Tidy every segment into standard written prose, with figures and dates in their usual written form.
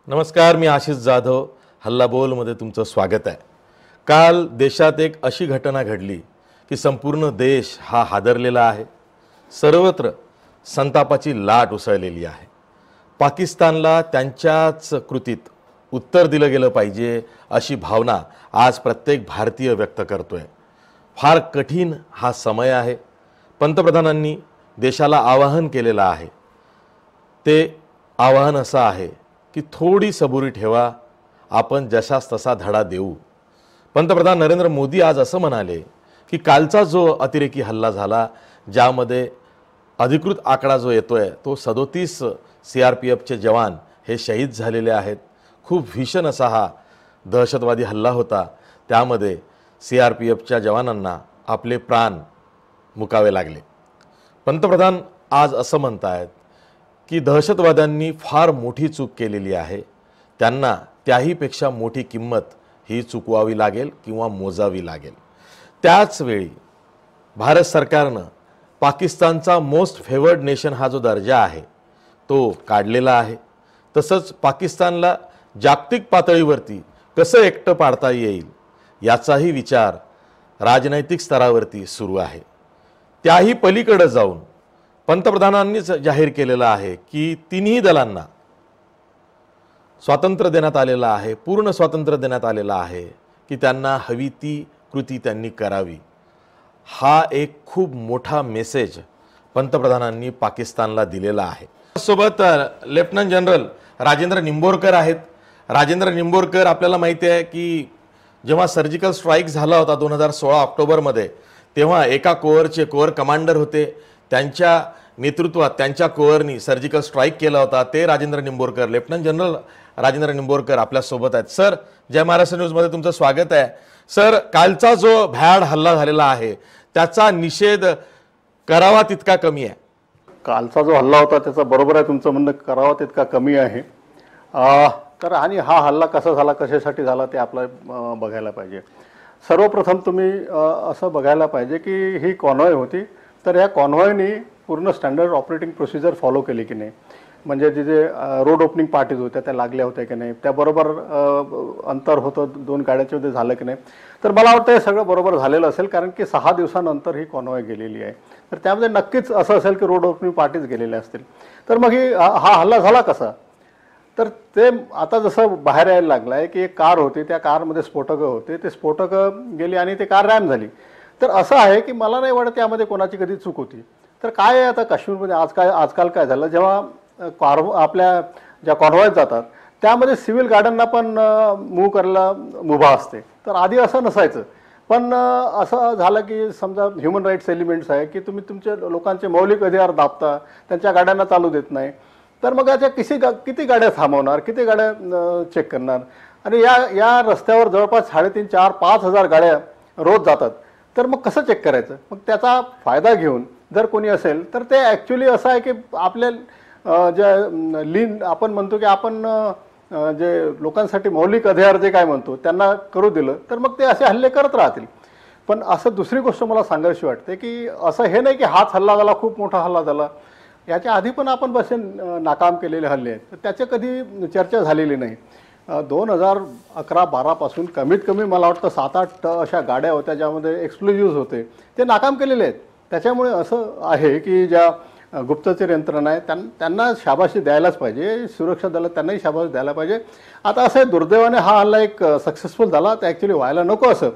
नमस्कार, मी आशिष जाधव. हल्ला बोलमध्ये तुमचं स्वागत आहे. काल देशात एक अशी घटना घडली की संपूर्ण देश हा हादरलेला आहे. सर्वत्र संतापाची लाट उसळलेली आहे. पाकिस्तानला त्यांच्याच कृतीत उत्तर दिलं गेलं पाहिजे अशी भावना आज प्रत्येक भारतीय व्यक्त करतोय. फार कठीण हा समय आहे. पंतप्रधानांनी देशाला आवाहन केलेलं आहे. ते आवाहन असं आहे की थोडी सबुरी ठेवा, आपण जशास तसा धडा देऊ. पंतप्रधान नरेंद्र मोदी आज असं म्हणाले की कालचा जो अतिरेकी हल्ला झाला, ज्यामध्ये अधिकृत आकडा जो येतोय तो 37 CRPFचे जवान हे शहीद झालेले आहेत. खूप भीषण असा हा दहशतवादी हल्ला होता. त्यामध्ये CRPFच्या जवानांना आपले प्राण मुकावे लागले. पंतप्रधान आज असं म्हणतायत की दहशतवाद्यांनी फार मोठी चूक केलेली आहे. त्यांना त्याहीपेक्षा मोठी किंमत ही चुकवावी लागेल किंवा मोजावी लागेल. त्याच वेळी भारत सरकारनं पाकिस्तानचा मोस्ट फेवर्ड नेशन हा जो दर्जा आहे तो काढलेला आहे. तसंच पाकिस्तानला जागतिक पातळीवरती कसं एकटं पाडता येईल याचाही विचार राजनैतिक स्तरावरती सुरू आहे. त्याही पलीकडे जाऊन पंतप्रधानांनीच जाहीर केलेलं आहे की तिन्ही दलांना स्वातंत्र्य देण्यात आलेलं आहे, पूर्ण स्वातंत्र्य देण्यात आलेलं आहे की त्यांना हवी ती कृती त्यांनी करावी. हा एक खूप मोठा मेसेज पंतप्रधानांनी पाकिस्तानला दिलेला आहे. सोबत लेफ्टनंट जनरल राजेंद्र निंबोरकर आहेत. राजेंद्र निंबोरकर आपल्याला माहिती आहे की जेव्हा सर्जिकल स्ट्राईक झाला होता 2016 ऑक्टोबरमध्ये, तेव्हा एका कोअरचे कोअर कमांडर होते. त्यांच्या नेतृत्वात त्यांच्या कोअरनी सर्जिकल स्ट्राईक केला होता. ते राजेंद्र निंबोरकर, लेफ्टनंट जनरल राजेंद्र निंबोरकर आपल्यासोबत आहेत. सर, जय महाराष्ट्र न्यूजमध्ये तुमचं स्वागत आहे. सर, कालचा जो भ्याड हल्ला झालेला आहे त्याचा निषेध करावा तितका कमी आहे. कालचा जो हल्ला होता त्याचा बरोबर आहे तुमचं म्हणणं, करावा तितका कमी आहे. तर आणि हा हल्ला कसा झाला, कशासाठी झाला ते आपलं बघायला पाहिजे. सर्वप्रथम तुम्ही असं बघायला पाहिजे की ही कॉन्वॉय होती. तर या कॉन्वॉयनी पूर्ण स्टँडर्ड ऑपरेटिंग प्रोसिजर फॉलो केली की नाही, म्हणजे जिथे रोड ओपनिंग पार्टीज होत्या त्या लागल्या होत्या की नाही, त्याबरोबर अंतर होतं दोन गाड्याच्या मध्ये झालं की नाही. तर मला वाटतं हे सगळं बरोबर झालेलं असेल, कारण की 6 दिवसानंतर ही कॉन्वॉय गेलेली आहे. तर त्यामध्ये नक्कीच असं असेल की रोड ओपनिंग पार्टीज गेलेल्या असतील. तर मग हा हल्ला झाला कसा, तर ते आता जसं बाहेर यायला लागलं आहे की एक कार होती, त्या कारमध्ये स्फोटकं होते, ते स्फोटकं गेली आणि ते कार रॅम झाली. तर असं आहे की मला नाही वाटत त्यामध्ये कोणाची कधी चूक होती. तर काय आहे आता काश्मीरमध्ये आजकाल काय झालं, जेव्हा आपल्या ज्या कॉन्वॉयज जातात त्यामध्ये सिव्हिल गाड्यांना पण मूव्ह करायला मुभा असते. तर आधी असं नसायचं. पण असं झालं की समजा ह्युमन राईट्स एलिमेंट्स आहे की तुम्ही तुमच्या लोकांचे मौलिक अधिकार दाबता, त्यांच्या गाड्यांना चालू देत नाही. तर मग याच्या किती गाड्या थांबवणार, किती गाड्या चेक करणार. आणि या रस्त्यावर जवळपास 3,500, 4,000, 5,000 गाड्या रोज जातात. तर मग कसं चेक करायचं. मग त्याचा फायदा घेऊन जर कोणी असेल तर ते ॲक्च्युली असं आहे की आपल्या जे आपण म्हणतो की आपण जे लोकांसाठी मौलिक अधिकार जे काय म्हणतो त्यांना करू दिलं तर मग ते असे हल्ले करत राहतील. पण असं दुसरी गोष्ट मला सांगायची वाटते की असं हे नाही की हाच हल्ला झाला, खूप मोठा हल्ला झाला. याच्या आधी पण आपण बसे नाकाम केलेले हल्ले आहेत, तर त्याच्या कधी चर्चा झालेली नाही. 2011-12 पासून कमीत कमी मला वाटतं 7-8 अशा गाड्या होत्या ज्यामध्ये एक्सप्लोजिव्स होते, ते नाकाम केलेले आहेत. त्याच्यामुळे असं आहे की ज्या गुप्तचर यंत्रणा आहे त्यांना शाबाशी द्यायलाच पाहिजे, सुरक्षा दलात त्यांनाही शाबाशी द्यायला पाहिजे. आता असं आहे, दुर्दैवाने हा हल्ला एक सक्सेसफुल झाला, तर ॲक्च्युली व्हायला नको असं.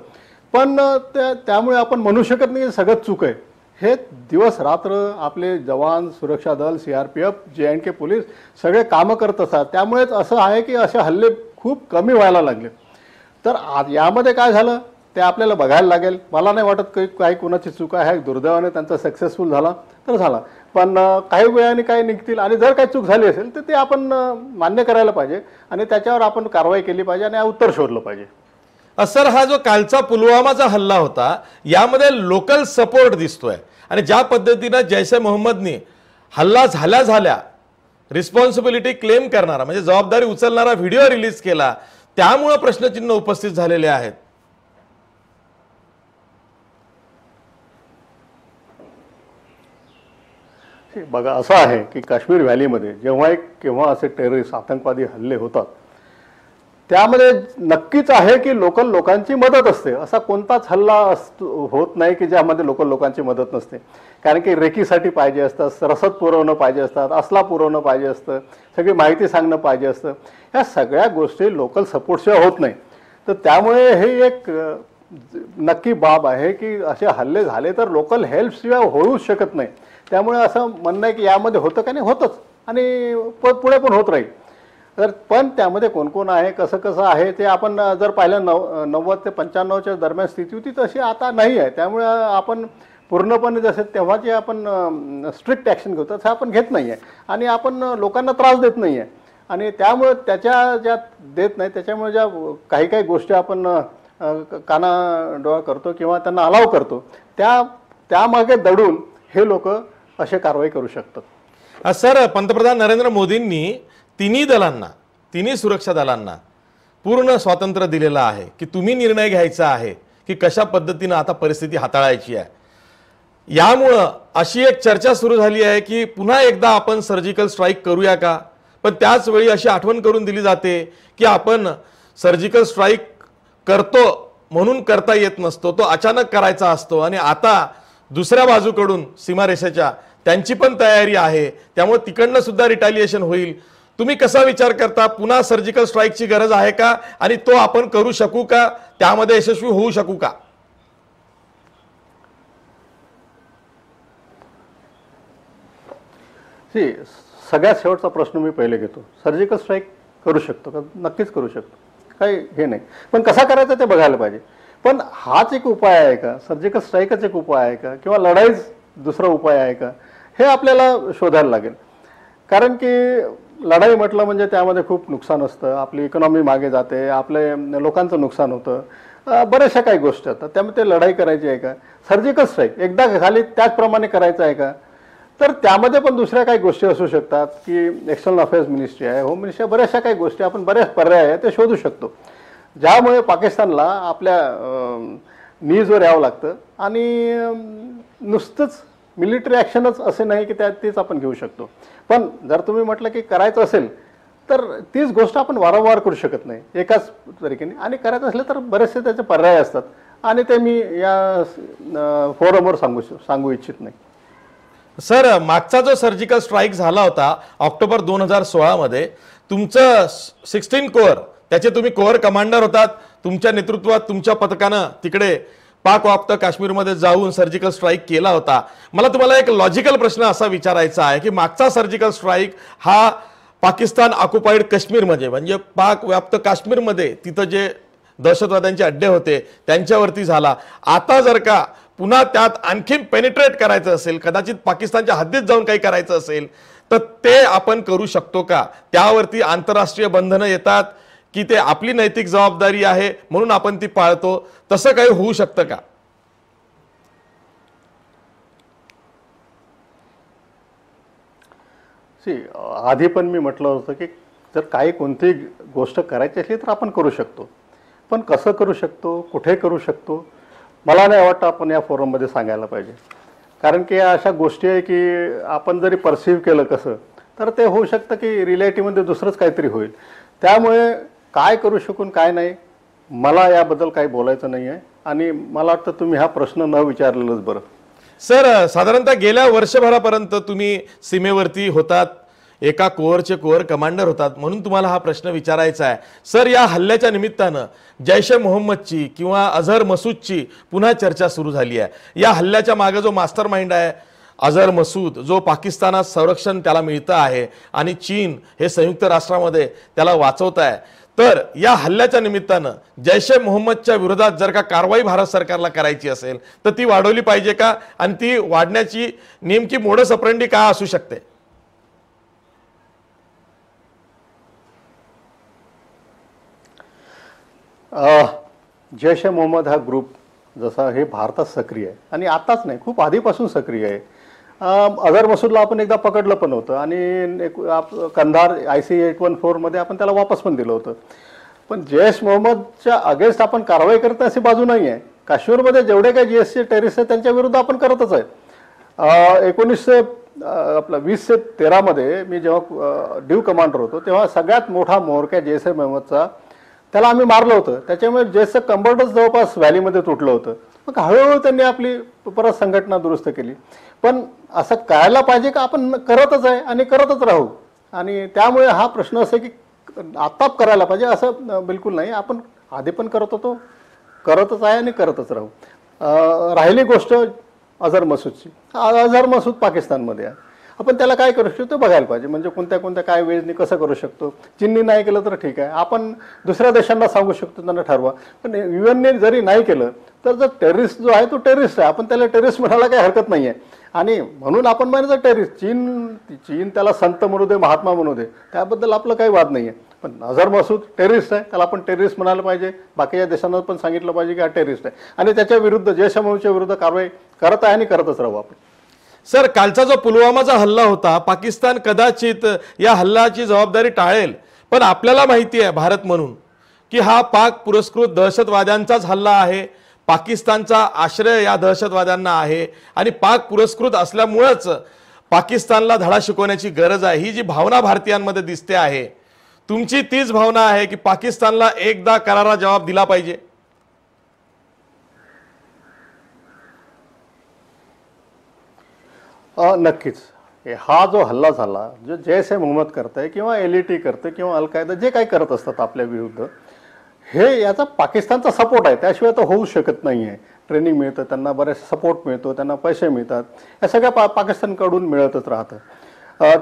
पण त्यामुळे आपण म्हणू शकत नाही सगळंच चूक आहे. हे दिवस रात्र आपले जवान, सुरक्षा दल, CRPF, JNK पोलीस सगळे कामं करत असतात. त्यामुळेच असं आहे की असे हल्ले खूप कमी व्हायला लागले. तर यामध्ये काय झालं ते आपल्याला बघायला लागेल. मला नाही वाटत काही कोणाची चूक आहे. दुर्दैवाने त्यांचा सक्सेसफुल झाला तर झाला, पण काही वेळाने काही निघतील. आणि जर काही चूक झाली असेल तर ते आपण मान्य करायला पाहिजे आणि त्याच्यावर आपण कारवाई केली पाहिजे आणि उत्तर शोधलं पाहिजे. सर, हा जो कालचा पुलवामाचा हल्ला होता यामध्ये लोकल सपोर्ट दिसतोय. आणि ज्या पद्धतीनं जैश ए मोहम्मदनी हल्ला झाल्या रिस्पॉन्सिबिलिटी क्लेम करणारा, म्हणजे जबाबदारी उचलणारा व्हिडिओ रिलीज केला, त्यामुळे प्रश्नचिन्ह उपस्थित झालेले आहेत. बघा, असं आहे की काश्मीर व्हॅलीमध्ये जेव्हा केव्हा असे टेररिस्ट आतंकवादी हल्ले होतात त्यामध्ये नक्कीच आहे की लोकल लोकांची मदत असते. असा कोणताच हल्ला होत नाही की ज्यामध्ये लोकल लोकांची मदत नसते. कारण की रेकीसाठी पाहिजे असतात, रसद पुरवणं पाहिजे असतात, असला पुरवणं पाहिजे असतं, सगळी माहिती सांगणं पाहिजे असतं. ह्या सगळ्या गोष्टी लोकल सपोर्टशिवाय होत नाही. तर त्यामुळे हे एक नक्की बाब आहे की असे हल्ले झाले तर लोकल हेल्पशिवाय होऊच शकत नाही. त्यामुळे असं म्हणणं आहे की यामध्ये होतं का नाही, होतंच आणि पुढे पण होत राहील. तर पण त्यामध्ये कोण कोण आहे, कसं कसं आहे ते आपण जर पाहिलं 90 ते 95च्या दरम्यान स्थिती होती तशी आता नाही आहे. त्यामुळे आपण पूर्णपणे जसं तेव्हा जे आपण स्ट्रिक्ट ॲक्शन घेतो तसं आपण घेत नाही आहे आणि आपण लोकांना त्रास देत नाही आहे. आणि त्यामुळे त्याच्या ज्या देत नाही त्याच्यामुळे ज्या काही काही गोष्टी आपण कानाडोळा करतो किंवा त्यांना अलाव करतो त्यामागे दडून हे लोक असे कारवाई करू शकतात. सर, पंतप्रधान नरेंद्र मोदींनी तिन्ही सुरक्षा दलांना पूर्ण स्वातंत्र्य दिलेलं आहे की तुम्ही निर्णय घ्यायचा आहे की कशा पद्धतीनं आता परिस्थिती हाताळायची आहे. यामुळं अशी एक चर्चा सुरू झाली आहे की पुन्हा एकदा आपण सर्जिकल स्ट्राईक करूया का. पण त्याच वेळी अशी आठवण करून दिली जाते की आपण सर्जिकल स्ट्राईक करतो म्हणून करता येत नसतो, तो अचानक करायचा असतो आणि आता दुसऱ्या बाजूकडून सीमारेषेच्या त्यांची पण तयारी आहे, त्यामुळे तिकडनं सुद्धा रिटॅलिएशन होईल. तुम्ही कसा विचार करता, पुन्हा सर्जिकल स्ट्राईकची गरज आहे का आणि तो आपण करू शकू का, त्यामध्ये यशस्वी होऊ शकू का? सगळ्यात शेवटचा प्रश्न मी पहिले घेतो. सर्जिकल स्ट्राईक करू शकतो का? नक्कीच करू शकतो, काही हे नाही. पण कसा करायचा ते बघायला पाहिजे. पण हाच एक उपाय आहे का, सर्जिकल स्ट्राईकच एक उपाय आहे का, किंवा लढाईच दुसरा उपाय आहे का, हे आपल्याला शोधायला लागेल. कारण की लढाई म्हटलं म्हणजे त्यामध्ये खूप नुकसान असतं, आपली इकॉनॉमी मागे जाते, आपले लोकांचं नुकसान होतं, बऱ्याचशा काही गोष्टी असतात. त्यामुळे ते लढाई करायची आहे का, सर्जिकल स्ट्राईक एकदा खाली त्याचप्रमाणे करायचं आहे का, तर त्यामध्ये पण दुसऱ्या काही गोष्टी असू शकतात की एक्सटर्नल अफेअर्स मिनिस्ट्री आहे, होम मिनिस्ट्री, बऱ्याचशा काही गोष्टी आपण बऱ्याच पर्याय आहे ते शोधू शकतो, ज्यामुळे पाकिस्तानला आपल्या नीजवर यावं लागतं. आणि नुसतंच मिलिटरी ॲक्शनच असे नाही की तीच आपण घेऊ शकतो. पण जर तुम्ही म्हटलं की करायचं असेल तर तीच गोष्ट आपण वारंवार करू शकत नाही एकाच तरीकेने, आणि करायचं असलं तर बरेचसे त्याचे पर्याय असतात आणि ते मी या फोरमवर सांगू इच्छित नाही. सर, मागचा जो सर्जिकल स्ट्राईक झाला होता ऑक्टोबर 2016 मध्ये, तुमचं 16 कोअर, त्याचे तुम्ही कोअर कमांडर होतात, तुमच्या नेतृत्वात तुमच्या पथकानं तिकडे पाक व्याप्त काश्मीरमध्ये जाऊन सर्जिकल स्ट्राईक केला होता. मला तुम्हाला एक लॉजिकल प्रश्न असा विचारायचा आहे की मागचा सर्जिकल स्ट्राईक हा पाकिस्तान ऑक्युपाईड काश्मीरमध्ये म्हणजे पाक व्याप्त काश्मीरमध्ये तिथं जे दहशतवाद्यांचे अड्डे होते त्यांच्यावरती झाला. आता जर का पुन्हा त्यात आणखीन पेनिट्रेट करायचं असेल, कदाचित पाकिस्तानच्या हद्दीत जाऊन काही करायचं असेल तर ते आपण करू शकतो का? त्यावरती आंतरराष्ट्रीय बंधनं येतात की ते आपली नैतिक जबाबदारी आहे म्हणून आपण ती पाळतो, तसं काही होऊ शकतं का? आधी पण मी म्हटलं होतं की जर काही कोणतीही गोष्ट करायची असली तर आपण करू शकतो, पण कसं करू शकतो, कुठे करू शकतो, मला नाही वाटतं आपण या फोरममध्ये सांगायला पाहिजे. कारण की अशा गोष्टी आहे की आपण जरी परसिव्ह केलं कसं तर ते होऊ शकतं की रिलेटिव्हमध्ये दुसरंच काहीतरी होईल. त्यामुळे काय करू शकून काय नाही मला याबद्दल काही बोलायचं नाही आहे आणि मला वाटतं तुम्ही हा प्रश्न न विचारलेलंच बरं. सर, साधारणतः गेल्या वर्षभरापर्यंत तुम्ही सीमेवरती होतात, एका कोअरचे कोअर कमांडर होतात, म्हणून तुम्हाला हा प्रश्न विचारायचा आहे. सर, या हल्ल्याच्या निमित्तानं जैश ए मोहम्मदची किंवा अझहर मसूदची पुन्हा चर्चा सुरू झाली आहे. या हल्ल्याच्या मागे जो मास्टर माइंड आहे अझहर मसूद, जो पाकिस्तानात संरक्षण त्याला मिळतं आहे आणि चीन हे संयुक्त राष्ट्रामध्ये त्याला वाचवत आहे, तर या हल्ल्याच्या निमित्तानं जैश ए मोहम्मदच्या विरोधात जर का कारवाई भारत सरकारला करायची असेल तर ती वाढवली पाहिजे का, आणि ती वाढण्याची नेमकी मोडस ऑपरेंडी काय असू शकते? जैश ए मोहम्मद हा ग्रुप जसा हे भारतात सक्रिय आहे आणि आताच नाही, खूप आधीपासून सक्रिय आहे. अझहर मसूदला आपण एकदा पकडलं पण होतं आणि कंधार IC-814 मध्ये आपण त्याला वापस पण दिलं होतं. पण जैश मोहम्मदच्या अगेन्स्ट आपण कारवाई करत अशी बाजू नाही आहे. काश्मीरमध्ये जेवढे काही GSC टेररिस्ट आहेत त्यांच्या विरुद्ध आपण करतच आहे. 2013 मध्ये मी जेव्हा ड्यू कमांडर होतो तेव्हा सगळ्यात मोठा मोर्चा जैश ए मोहम्मदचा त्याला आम्ही मारलं होतं, त्याच्यामुळे जेचं कंबरडच जवळपास व्हॅलीमध्ये तुटलं होतं. मग हळूहळू त्यांनी आपली परत संघटना दुरुस्त केली. पण असं करायला पाहिजे का आपण करतच आहे आणि करतच राहू. आणि त्यामुळे हा प्रश्न असा की आत्ताच करायला पाहिजे असं बिलकुल नाही. आपण आधी पण करत होतो, करतच आहे आणि करतच राहू. राहिली गोष्ट अझर मसूदची. अझर मसूद पाकिस्तानमध्ये आहे. आपण त्याला काय करू शकतो ते बघायला पाहिजे. म्हणजे कोणत्या कोणत्या काय वेजनी कसं करू शकतो. चीननी नाही केलं तर ठीक आहे, आपण दुसऱ्या देशांना सांगू शकतो, त्यांना ठरवा. पण युएनने जरी नाही केलं तर जर टेररिस्ट जो आहे तो टेररिस्ट आहे, आपण त्याला टेररिस्ट म्हणायला काही हरकत नाही आहे. आणि म्हणून आपण म्हणायचं टेररिस्ट. चीन त्याला संत म्हणू दे, महात्मा म्हणू दे, त्याबद्दल आपलं काही वाद नाही आहे. पण अझर मसूद टेररिस्ट आहे, त्याला आपण टेररिस्ट म्हणायला पाहिजे. बाकीच्या देशांना पण सांगितलं पाहिजे की हा टेररिस्ट आहे आणि त्याच्या विरुद्ध जैश-ए-मोहम्मदच्या विरुद्ध कारवाई करत आहे आणि करतच राहू आपण. सर, कालचा जो पुलवामाचा हल्ला होता, पाकिस्तान कदाचित या हल्ल्याची जबाबदारी टाळेल, पण आपल्याला माहिती आहे भारत म्हणून की हा पाक पुरस्कृत दहशतवाद्यांचाच हल्ला आहे. पाकिस्तानचा आश्रय या दहशतवाद्यांना आहे आणि पाक पुरस्कृत असल्यामुळेच पाकिस्तानला धडा शिकवण्याची गरज आहे. ही जी भावना भारतीयांमध्ये दिसते आहे, तुमची तीच भावना आहे की पाकिस्तानला एकदा करारा जवाब दिला पाहिजे? नक्कीच. हा जो हल्ला झाला, जो जैश-ए-मोहम्मद करतंय किंवा LET करते किंवा अल-कायदा जे काही करत असतात आपल्या विरुद्ध, हे याचा पाकिस्तानचा सपोर्ट आहे. त्याशिवाय तर होऊ शकत नाही आहे. ट्रेनिंग मिळतं त्यांना, बरेच सपोर्ट मिळतो, त्यांना पैसे मिळतात, या सगळ्या पाकिस्तानकडून मिळतच राहतं.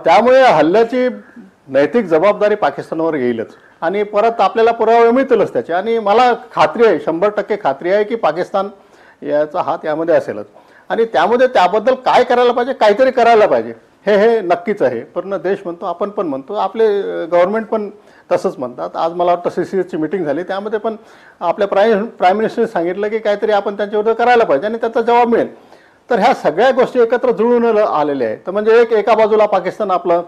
त्यामुळे हल्ल्याची नैतिक जबाबदारी पाकिस्तानवर येईलच आणि परत आपल्याला पुरावे मिळतीलच त्याचे. आणि मला खात्री आहे, 100% खात्री आहे की पाकिस्तान याचा हात यामध्ये असेलच. आणि त्यामध्ये त्याबद्दल काय करायला पाहिजे, काहीतरी करायला पाहिजे, हे नक्कीच आहे. पूर्ण देश म्हणतो, आपण पण म्हणतो, आपले गव्हर्नमेंट पण तसंच म्हणतात. आज मला वाटतं CCSची मीटिंग झाली, त्यामध्ये पण आपल्या प्राईम मिनिस्टरने सांगितलं की काहीतरी आपण त्यांच्याविरुद्ध करायला पाहिजे आणि त्याचा जबाब मिळेल. तर ह्या सगळ्या गोष्टी एकत्र जुळून आलेल्या आहेत. तर म्हणजे एका बाजूला पाकिस्तान आपलं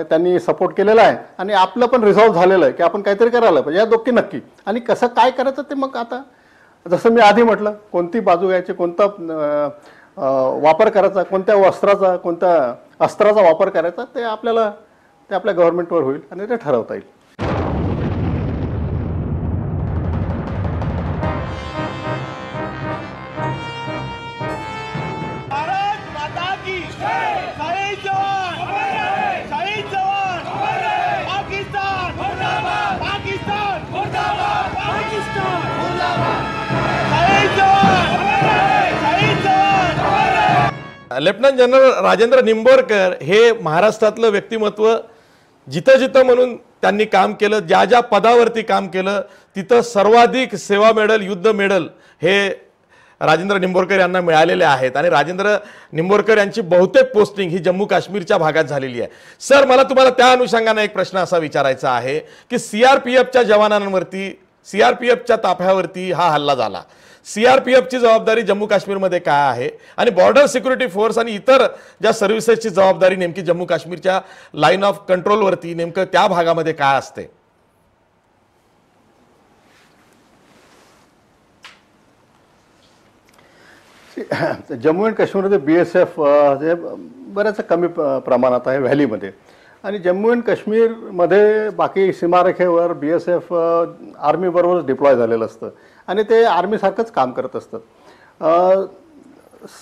त्यांनी सपोर्ट केलेला आहे आणि आपलं पण रिझॉल्व्ह झालेलं आहे की आपण काहीतरी करायला पाहिजे. या दोघी नक्की. आणि कसं काय करायचं ते मग आता जसं मी आधी म्हटलं, कोणती बाजू घ्यायची, कोणता वापर करायचा, कोणत्या वस्त्राचा, कोणत्या अस्त्राचा वापर करायचा, ते आपल्या गव्हर्नमेंटवर होईल आणि ते ठरवता येईल. लेफ्टनंट जनरल राजेंद्र निंबोरकर हे महाराष्ट्रातलं व्यक्तिमत्व, जिथं जिथं म्हणून त्यांनी काम केलं, ज्या ज्या पदावरती काम केलं, तिथं सर्वाधिक सेवा मेडल, युद्ध मेडल हे राजेंद्र निंबोरकर यांना मिळालेले आहेत. आणि राजेंद्र निंबोरकर यांची बहुतेक पोस्टिंग ही जम्मू काश्मीरच्या भागात झालेली आहे. सर, मला तुम्हाला त्या अनुषंगाने एक प्रश्न असा विचारायचा आहे की CRPFच्या जवानांवरती, CRPFच्या ताफ्यावरती हा हल्ला झाला. CRPFची जबाबदारी जम्मू काश्मीरमध्ये काय आहे आणि बॉर्डर सिक्युरिटी फोर्स आणि इतर ज्या सर्व्हिसेसची जबाबदारी नेमकी जम्मू काश्मीरच्या लाईन ऑफ कंट्रोलवरती नेमकं त्या भागामध्ये काय असते? जम्मू अँड काश्मीरमध्ये BSF जे बऱ्याच कमी प्रमाणात आहे व्हॅलीमध्ये. आणि जम्मू अँड काश्मीरमध्ये बाकी सीमारेखेवर BSF आर्मीबरोबर डिप्लॉय झालेलं असतं आणि ते आर्मीसारखंच काम करत असतात.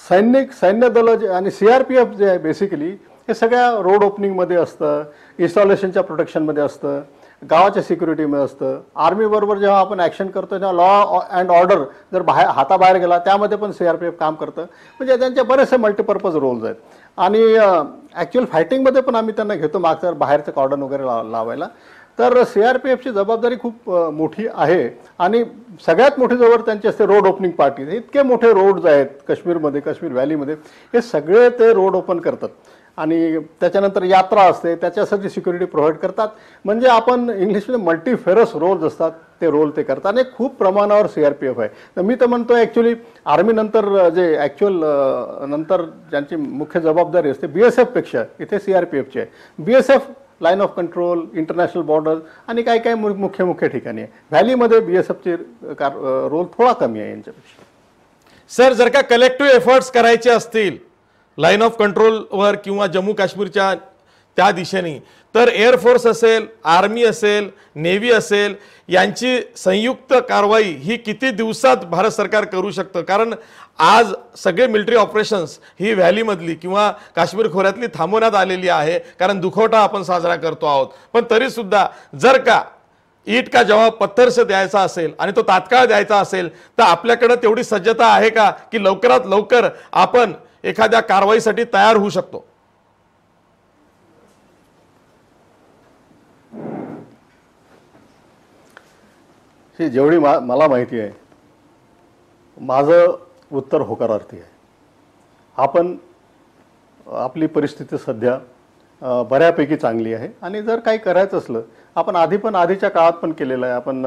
सैन्य दल आणि CRPF जे आहे बेसिकली हे सगळ्या रोड ओपनिंगमध्ये असतं, इन्स्टॉलेशनच्या प्रोटेक्शनमध्ये असतं, गावाच्या सिक्युरिटीमध्ये असतं. आर्मीबरोबर जेव्हा आपण ॲक्शन करतो तेव्हा लॉ अँड ऑर्डर जर हाताबाहेर गेला त्यामध्ये पण CRPF काम करतं. म्हणजे त्यांचे बरेचसे मल्टीपर्पज रोल्स आहेत. आणि ॲक्च्युअल फायटिंगमध्ये पण आम्ही त्यांना घेतो मागचं बाहेरचं कॉर्डन वगैरे लावायला. तर CRPFची जबाबदारी खूप मोठी आहे. आणि सगळ्यात मोठी जवळ त्यांची असते रोड ओपनिंग पार्टी. इतके मोठे रोड्स आहेत काश्मीरमध्ये, काश्मीर व्हॅलीमध्ये, हे सगळे ते रोड ओपन करतात. आणि त्याच्यानंतर यात्रा असते, त्याच्यासाठी सिक्युरिटी प्रोव्हाइड करतात. म्हणजे आपण इंग्लिशमध्ये मल्टीफेरस रोल्स असतात, ते रोल ते करतात आणि खूप प्रमाणावर CRPF आहे. तर मी तर म्हणतो ॲक्च्युली आर्मीनंतर जे ॲक्च्युअल नंतर ज्यांची मुख्य जबाबदारी असते BSFपेक्षा इथे CRPFची आहे. BSF line of control, international border आणि काय काय मुख्य ठिकाणी आहे. व्हॅलीमध्ये BSFचे रोल थोडा कमी आहे यांच्यापेक्षा. सर, जर का कलेक्टिव्ह एफर्ट्स करायचे असतील लाईन ऑफ कंट्रोलवर किंवा जम्मू काश्मीरच्या त्या दिशेने, तर एअरफोर्स असेल, आर्मी असेल, नेव्ही असेल, यांची संयुक्त कारवाई ही किती दिवसात भारत सरकार करू शकतं? कारण आज सगळे मिलिटरी ऑपरेशन्स ही व्हॅलीमधली किंवा काश्मीर खोऱ्यातली थांबवण्यात आलेली आहे, कारण दुखवटा आपण साजरा करतो आहोत. पण तरीसुद्धा जर का ईट का जवाब पत्थर से द्यायचा असेल आणि तो तात्काळ द्यायचा असेल, तर आपल्याकडे तेवढी सज्जता आहे का की लवकरात लवकर आपण एखाद्या कारवाईसाठी तयार होऊ शकतो? ही जेवढी मला माहिती आहे, माझं उत्तर होकारार्थी आहे. आपण आपली परिस्थिती सध्या बऱ्यापैकी चांगली आहे आणि जर काही करायचं असलं, आपण आधीच्या काळात पण केलेलं आहे. आपण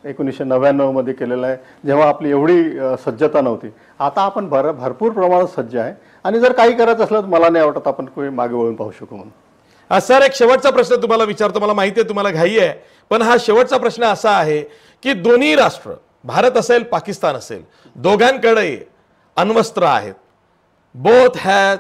1999 मध्ये केलेलं आहे, जेव्हा आपली एवढी सज्जता नव्हती. आता आपण भरपूर प्रमाणात सज्ज आहे आणि जर काही करायचं असलं तर मला नाही वाटत आपण कोणी मागे वळून पाहू शकू म्हणून. सर, एक शेवटचा प्रश्न तुम्हाला विचारतो. मला माहिती आहे तुम्हाला घाई आहे, पण हा शेवटचा प्रश्न असा आहे की दोन्ही राष्ट्र, भारत असेल पाकिस्तान असेल, दोघांकडे अण्वस्त्र आहेत. बोथ हॅज,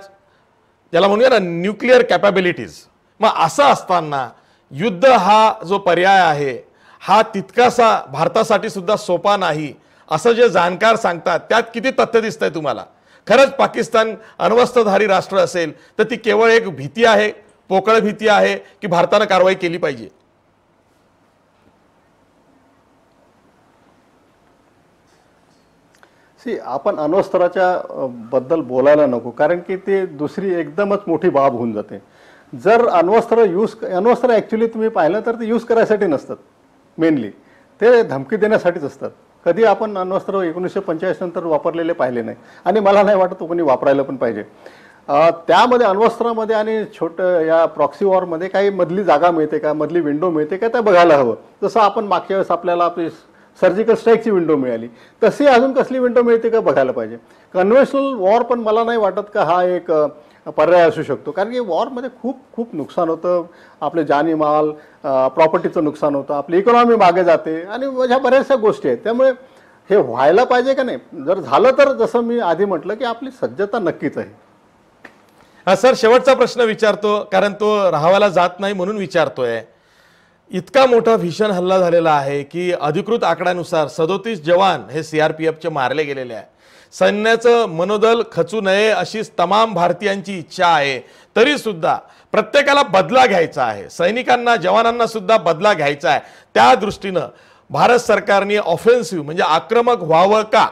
ज्याला म्हणूया ना, न्यूक्लिअर कॅपॅबिलिटीज. मग असं असताना युद्ध हा जो पर्याय आहे हा तितकासा भारतासाठी सुद्धा सोपा नाही, असं जे जाणकार सांगतात, त्यात किती तथ्य दिसतंय तुम्हाला? खरंच पाकिस्तान अण्वस्त्रधारी राष्ट्र असेल तर ती केवळ एक भीती आहे, पोकळ भीती आहे, की भारतानं कारवाई केली पाहिजे? आपण अण्वस्त्राच्या बद्दल बोलायला नको, कारण की ते दुसरी एकदमच मोठी बाब होऊन जाते. जर अण्वस्त्र ॲक्च्युली तुम्ही पाहिलं तर ते यूज करायसाठी नसतात, मेनली ते धमकी देण्यासाठीच असतात. कधी आपण अण्वस्त्र 1945 नंतर वापरलेले पाहिले नाही आणि मला नाही वाटत कोणी वापरायला पण पाहिजे. त्यामध्ये अण्वस्त्रामध्ये आणि छोटं या प्रॉक्सी वॉरमध्ये काही मधली जागा मिळते का, मधली विंडो मिळते का, ते बघायला हवं. जसं आपण मागच्या वेळेस आपल्याला आपली सर्जिकल स्ट्राईकची विंडो मिळाली, तशी अजून कसली विंडो मिळते का बघायला पाहिजे. कन्व्हेन्शनल वॉर पण मला नाही वाटत का हा एक पर्याय असू शकतो, कारण की वॉरमध्ये खूप नुकसान होतं. आपले जानीमाल, प्रॉपर्टीचं नुकसान होतं, आपली इकॉनॉमी मागे जाते आणि ह्या बऱ्याचशा गोष्टी आहेत. त्यामुळे हे व्हायला पाहिजे का नाही? जर झालं तर जसं मी आधी म्हटलं की आपली सज्जता नक्कीच आहे. सर, शेवटचा प्रश्न विचारतो, कारण तो राहावाला जात नाही म्हणून विचारतोय. इतका मोठा भीषण हल्ला झालेला आहे की अधिकृत आकड्यानुसार 37 जवान हे सीआरपीएफचे मारले गेलेले आहे. सैन्याचं मनोदल खचू नये अशी तमाम भारतीयांची इच्छा आहे, तरी सुद्धा प्रत्येकाला बदला घ्यायचा आहे. सैनिकांना, जवानांना सुद्धा बदला घ्यायचा आहे. त्या दृष्टीनं भारत सरकारने ऑफेन्सिव्ह म्हणजे आक्रमक व्हावं का?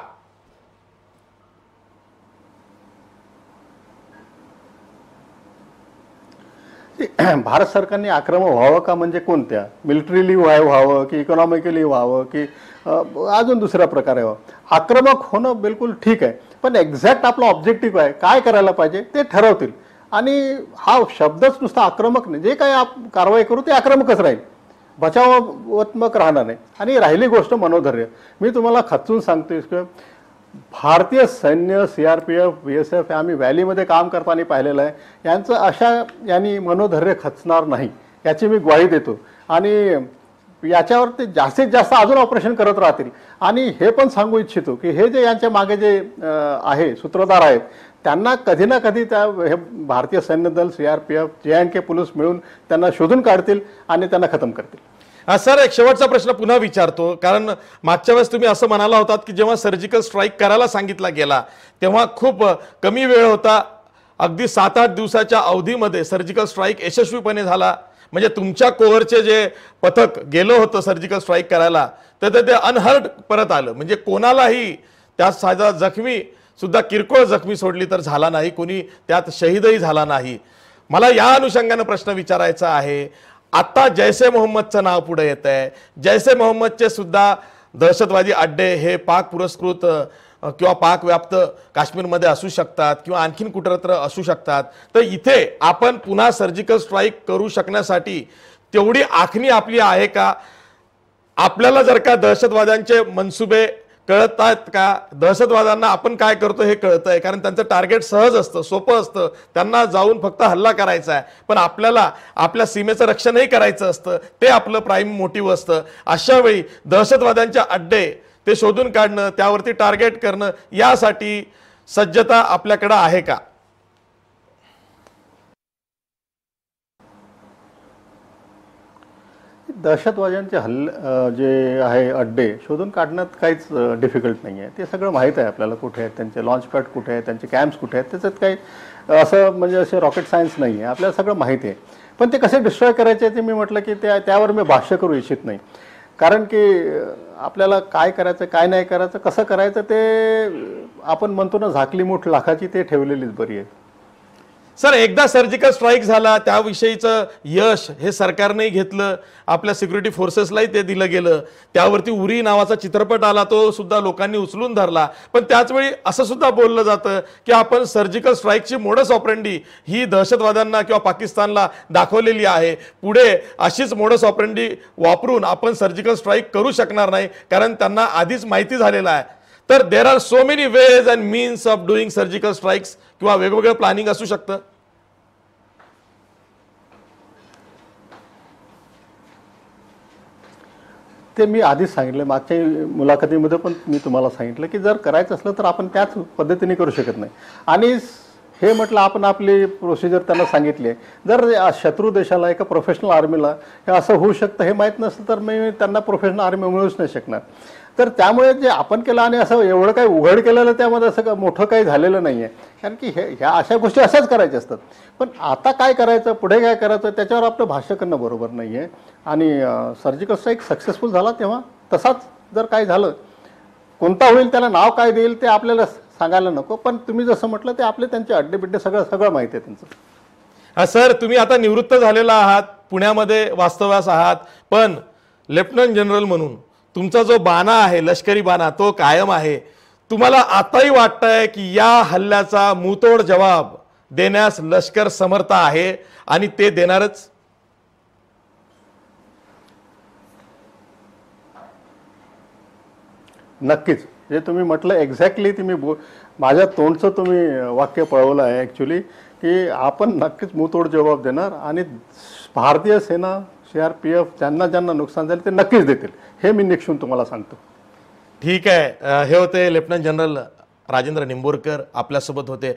भारत सरकारने आक्रमक व्हावं का म्हणजे कोणत्या? मिलिटरीली व्हावं की इकॉनॉमिकली व्हावं की अजून दुसऱ्या प्रकारे व्हावं? आक्रमक होणं बिलकुल ठीक आहे, पण एक्झॅक्ट आपला ऑब्जेक्टिव्ह आहे, काय करायला पाहिजे ते ठरवतील. आणि हा शब्दच नुसता आक्रमक नाही, जे काही कारवाई करू ते आक्रमकच राहील, बचावात्मक राहणार नाही. आणि राहिली गोष्ट मनोधैर्य, मी तुम्हाला खचून सांगतोय की भारतीय सैन्य, सीआरपीएफ, बीएसएफ आम्ही व्हॅलीमध्ये काम करताना पाहिलेलं आहे. यांचं अशा यांनी मनोधैर्य खचणार नाही याची मी ग्वाही देतो. आणि याच्यावर ते जास्तीत जास्त अजून ऑपरेशन करत राहतील. आणि हे पण सांगू इच्छितो की हे जे यांच्या मागे जे आहे सूत्रधार आहेत, त्यांना कधी ना कधी त्या हे भारतीय सैन्य दल, सीआरपीएफ, JNK पोलीस मिळून त्यांना शोधून काढतील आणि त्यांना खतम करतील. सर, एक शेवटचा प्रश्न पुन्हा विचारतो, कारण मागच्या वेळेस तुम्ही असं म्हणाला होतात की जेव्हा सर्जिकल स्ट्राईक करायला सांगितला गेला तेव्हा खूप कमी वेळ होता, अगदी 7-8 दिवसाच्या अवधीमध्ये सर्जिकल स्ट्राईक यशस्वीपणे झाला. म्हणजे तुमच्या कोअरचे जे पथक गेलं होतं सर्जिकल स्ट्राईक करायला, तर ते अनहर्ट परत आलं. म्हणजे कोणालाही त्यात साधा जखमी सुद्धा, किरकोळ जखमी सोडली तर झाला नाही, कोणी त्यात शहीदही झाला नाही. मला या अनुषंगाने प्रश्न विचारायचा आहे, आता जैसे मोहम्मदचं नाव पुढे येत आहे. जैसे मोहम्मदचे सुद्धा दहशतवादी अड्डे हे पाक पुरस्कृत किंवा पाक व्याप्त काश्मीरमध्ये असू शकतात किंवा आणखीन कुठेतरी असू शकतात. तर इथे आपण पुन्हा सर्जिकल स्ट्राईक करू शकण्यासाठी तेवढी आखणी आपली आहे का? आपल्याला जर का दहशतवाद्यांचे मनसुबे कळत आहेत का? दहशतवाद्यांना आपण काय करतो हे कळतं आहे, कारण त्यांचं टार्गेट सहज असतं, सोपं असतं. त्यांना जाऊन फक्त हल्ला करायचा आहे, पण आपल्याला आपल्या सीमेचं रक्षणही करायचं असतं, ते आपलं प्राईम मोटिव्ह असतं. अशा वेळी दहशतवाद्यांच्या अड्डे ते शोधून काढणं, त्यावरती टार्गेट करणं, यासाठी सज्जता आपल्याकडे आहे का? दहशतवाद्यांचे जे आहे अड्डे शोधून काढण्यात काहीच डिफिकल्ट नाही आहे. ते सगळं माहीत आहे आपल्याला कुठे आहेत, त्यांचे लॉन्च पॅड कुठे आहेत, त्यांचे कॅम्प्स कुठे आहेत. त्याच्यात काही असं म्हणजे असे रॉकेट सायन्स नाही आहे, आपल्याला सगळं माहिती आहे. पण ते कसे डिस्ट्रॉय करायचे ते मी म्हटलं की त्यावर मी भाष्य करू इच्छित नाही. कारण की आपल्याला काय करायचं काय नाही करायचं कसं करायचं ते आपण म्हणतो ना, झाकली मूठ लाखाची, ते ठेवलेलीच बरी आहे. सर, एकदा सर्जिकल स्ट्राईक झाला त्याविषयीचं यश हे सरकारने घेतलं, आपल्या सिक्युरिटी फोर्सेसलाही ते दिलं गेलं. त्यावरती उरी नावाचा चित्रपट आला, तो सुद्धा लोकांनी उचलून धरला. पण त्याचवेळी असं सुद्धा बोललं जातं की आपण सर्जिकल स्ट्राईकची मोडस ऑपरेंडी ही दहशतवाद्यांना किंवा पाकिस्तानला दाखवलेली आहे. पुढे अशीच मोडस ऑपरेंडी वापरून आपण सर्जिकल स्ट्राईक करू शकणार नाही, कारण त्यांना आधीच माहिती झालेलं आहे. तर there are so many ways and means of doing surgical strikes किंवा वेगवेगळं प्लॅनिंग असू शकतं. ते मी आधीच सांगितलं, मागच्या मुलाखतीमध्ये पण मी तुम्हाला सांगितलं की जर करायचं असलं तर आपण त्याच पद्धतीने करू शकत नाही. आणि हे म्हटलं आपण आपली प्रोसिजर त्यांना सांगितली. जर शत्रू देशाला एका प्रोफेशनल आर्मीला हे असं होऊ शकतं हे माहीत नसतं तर मी त्यांना प्रोफेशनल आर्मी मिळूच नाही शकणार. तर त्यामुळे जे आपण केलं आणि असं एवढं काही उघड केलेलं त्यामध्ये असं मोठं काही झालेलं नाही आहे. कारण की ह्या अशा गोष्टी अशाच करायच्या असतात. पण आता काय करायचं, पुढे काय करायचं, त्याच्यावर आपलं भाष्य करणं बरोबर नाही आहे. आणि सर्जिकल स्ट्राईक सक्सेसफुल झाला तेव्हा तसाच जर काय झालं, कोणता होईल त्याला नाव काय देईल ते आपल्याला सांगायला नको. पण तुम्ही जसं म्हटलं ते आपले त्यांचे अड्डे बिड्डे सगळं माहिती आहे त्यांचं. सर, तुम्ही आता निवृत्त झालेला आहात, पुण्यामध्ये वास्तव्यास आहात, पण लेफ्टनंट जनरल म्हणून तुमचा जो बाणा आहे, लष्करी बाणा, तो कायम आहे. तुम्हाला आताही वाटतंय की या हल्ल्याचा मुंहतोड जवाब देण्यास लष्कर समर्थ आहे आणि ते देणारच? नक्कीच. जे तुम्ही म्हटलं एक्झॅक्टली तुम्ही माझ्या तोंडचं तुम्ही वाक्य पळवलं आहे ॲक्च्युली, की आपण नक्कीच मुंहतोड जबाब देणार आणि भारतीय सेना, CRPF ज्यांना नुकसान झालं ते नक्कीच देतील, हे मी निक्षून तुम्हाला सांगतो. ठीक आहे. हे होते लेफ्टनंट जनरल राजेंद्र निंबोरकर, आपल्यासोबत होते.